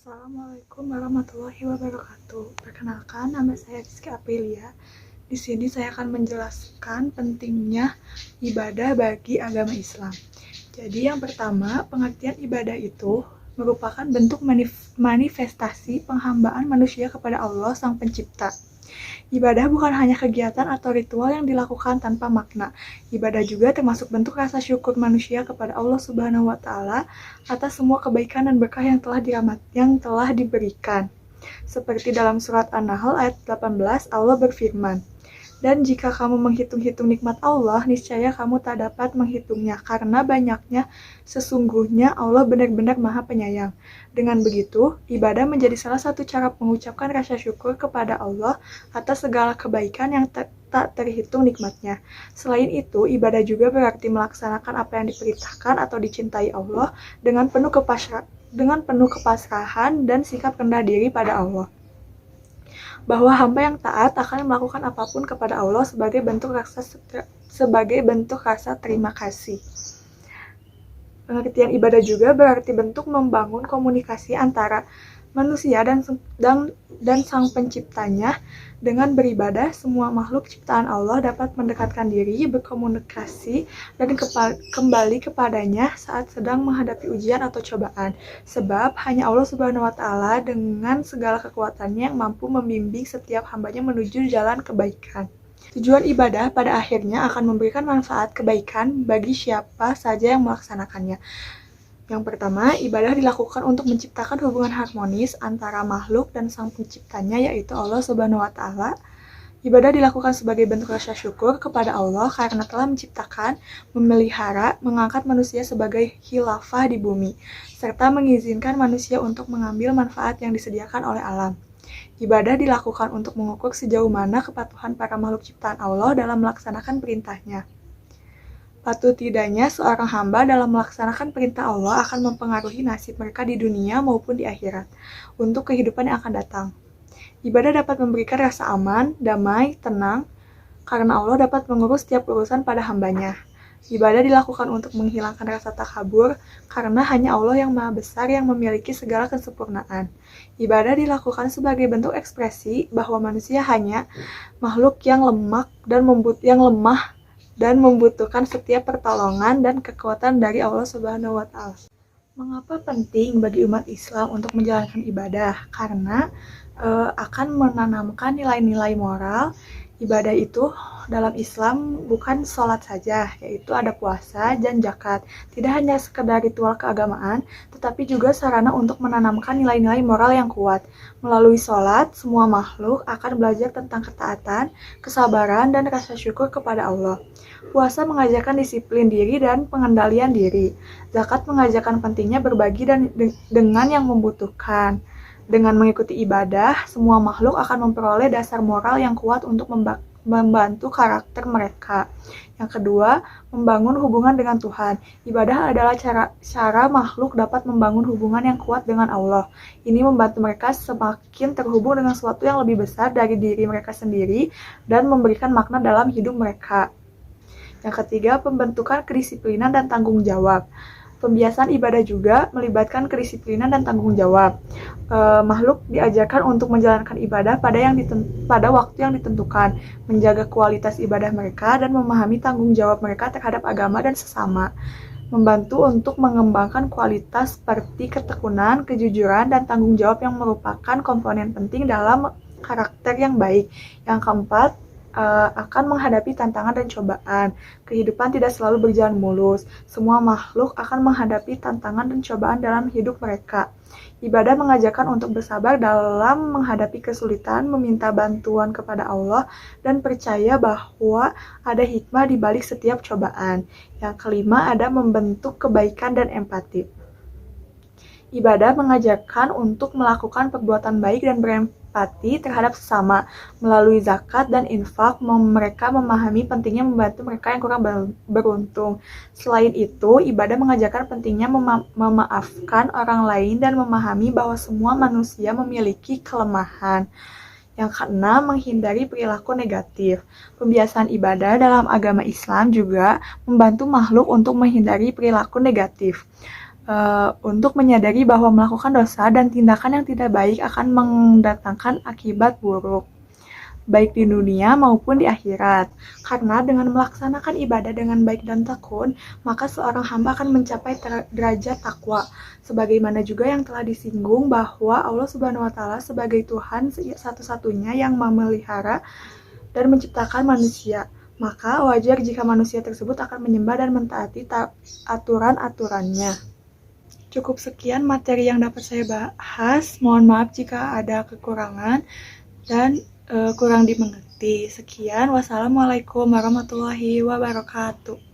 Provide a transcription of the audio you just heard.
Assalamualaikum warahmatullahi wabarakatuh. Perkenalkan, nama saya Rizky Aprilia. Di sini saya akan menjelaskan pentingnya ibadah bagi agama Islam. Jadi yang pertama, pengertian ibadah itu merupakan bentuk manifestasi penghambaan manusia kepada Allah Sang Pencipta. Ibadah bukan hanya kegiatan atau ritual yang dilakukan tanpa makna. Ibadah juga termasuk bentuk rasa syukur manusia kepada Allah Subhanahu wa Ta'ala atas semua kebaikan dan berkah yang telah diberikan. Seperti dalam surat An-Nahl ayat 18, Allah berfirman, "Dan jika kamu menghitung-hitung nikmat Allah, niscaya kamu tak dapat menghitungnya, karena banyaknya sesungguhnya Allah benar-benar Maha Penyayang." Dengan begitu, ibadah menjadi salah satu cara mengucapkan rasa syukur kepada Allah atas segala kebaikan yang tak terhitung nikmatnya. Selain itu, ibadah juga berarti melaksanakan apa yang diperintahkan atau dicintai Allah dengan penuh kepasrahan dan sikap rendah diri pada Allah. Bahwa hamba yang taat akan melakukan apapun kepada Allah sebagai bentuk rasa terima kasih. Pengertian ibadah juga berarti bentuk membangun komunikasi antara manusia dan Sang Penciptanya. Dengan beribadah, semua makhluk ciptaan Allah dapat mendekatkan diri, berkomunikasi, dan kembali kepadanya saat sedang menghadapi ujian atau cobaan. Sebab hanya Allah Subhanahu wa Ta'ala dengan segala kekuatannya yang mampu membimbing setiap hambanya menuju jalan kebaikan. Tujuan ibadah pada akhirnya akan memberikan manfaat kebaikan bagi siapa saja yang melaksanakannya. Yang pertama, ibadah dilakukan untuk menciptakan hubungan harmonis antara makhluk dan Sang Penciptanya, yaitu Allah Subhanahu wa Ta'ala. Ibadah dilakukan sebagai bentuk rasa syukur kepada Allah karena telah menciptakan, memelihara, mengangkat manusia sebagai khilafah di bumi, serta mengizinkan manusia untuk mengambil manfaat yang disediakan oleh alam. Ibadah dilakukan untuk mengukur sejauh mana kepatuhan para makhluk ciptaan Allah dalam melaksanakan perintahnya. Patuh tidaknya seorang hamba dalam melaksanakan perintah Allah akan mempengaruhi nasib mereka di dunia maupun di akhirat, untuk kehidupan yang akan datang. Ibadah dapat memberikan rasa aman, damai, tenang, karena Allah dapat mengurus setiap urusan pada hambanya. Ibadah dilakukan untuk menghilangkan rasa takabur, karena hanya Allah yang Maha Besar yang memiliki segala kesempurnaan. Ibadah dilakukan sebagai bentuk ekspresi bahwa manusia hanya makhluk yang lemah dan membutuhkan setiap pertolongan dan kekuatan dari Allah Subhanahu wa Ta'ala. Mengapa penting bagi umat Islam untuk menjalankan ibadah? Karena akan menanamkan nilai-nilai moral. Ibadah itu dalam Islam bukan sholat saja, yaitu ada puasa dan zakat. Tidak hanya sekedar ritual keagamaan, tetapi juga sarana untuk menanamkan nilai-nilai moral yang kuat. Melalui sholat, semua makhluk akan belajar tentang ketaatan, kesabaran, dan rasa syukur kepada Allah. Puasa mengajarkan disiplin diri dan pengendalian diri. Zakat mengajarkan pentingnya berbagi dengan yang membutuhkan. Dengan mengikuti ibadah, semua makhluk akan memperoleh dasar moral yang kuat untuk membantu karakter mereka. Yang kedua, membangun hubungan dengan Tuhan. Ibadah adalah cara makhluk dapat membangun hubungan yang kuat dengan Allah. Ini membantu mereka semakin terhubung dengan sesuatu yang lebih besar dari diri mereka sendiri dan memberikan makna dalam hidup mereka. Yang ketiga, pembentukan kedisiplinan dan tanggung jawab. Pembiasaan ibadah juga melibatkan kedisiplinan dan tanggung jawab. Makhluk diajarkan untuk menjalankan ibadah pada waktu yang ditentukan, menjaga kualitas ibadah mereka, dan memahami tanggung jawab mereka terhadap agama dan sesama. Membantu untuk mengembangkan kualitas seperti ketekunan, kejujuran, dan tanggung jawab yang merupakan komponen penting dalam karakter yang baik. Yang keempat, akan menghadapi tantangan dan cobaan. Kehidupan tidak selalu berjalan mulus. Semua makhluk akan menghadapi tantangan dan cobaan dalam hidup mereka. Ibadah mengajarkan untuk bersabar dalam menghadapi kesulitan, meminta bantuan kepada Allah, dan percaya bahwa ada hikmah di balik setiap cobaan. Yang kelima, ada membentuk kebaikan dan empati. Ibadah mengajarkan untuk melakukan perbuatan baik dan berempati terhadap sesama. Melalui zakat dan infak, mereka memahami pentingnya membantu mereka yang kurang beruntung. Selain itu, ibadah mengajarkan pentingnya memaafkan orang lain dan memahami bahwa semua manusia memiliki kelemahan. Yang keenam, menghindari perilaku negatif. Pembiasaan ibadah dalam agama Islam juga membantu makhluk untuk menghindari perilaku negatif. untuk menyadari bahwa melakukan dosa dan tindakan yang tidak baik akan mendatangkan akibat buruk, baik di dunia maupun di akhirat. Karena dengan melaksanakan ibadah dengan baik dan tekun, maka seorang hamba akan mencapai derajat takwa. Sebagaimana juga yang telah disinggung bahwa Allah Subhanahu wa taala sebagai Tuhan satu-satunya yang memelihara dan menciptakan manusia. Maka wajar jika manusia tersebut akan menyembah dan mentaati aturan-aturannya. Cukup sekian materi yang dapat saya bahas. Mohon maaf jika ada kekurangan dan kurang dimengerti. Sekian, wassalamualaikum warahmatullahi wabarakatuh.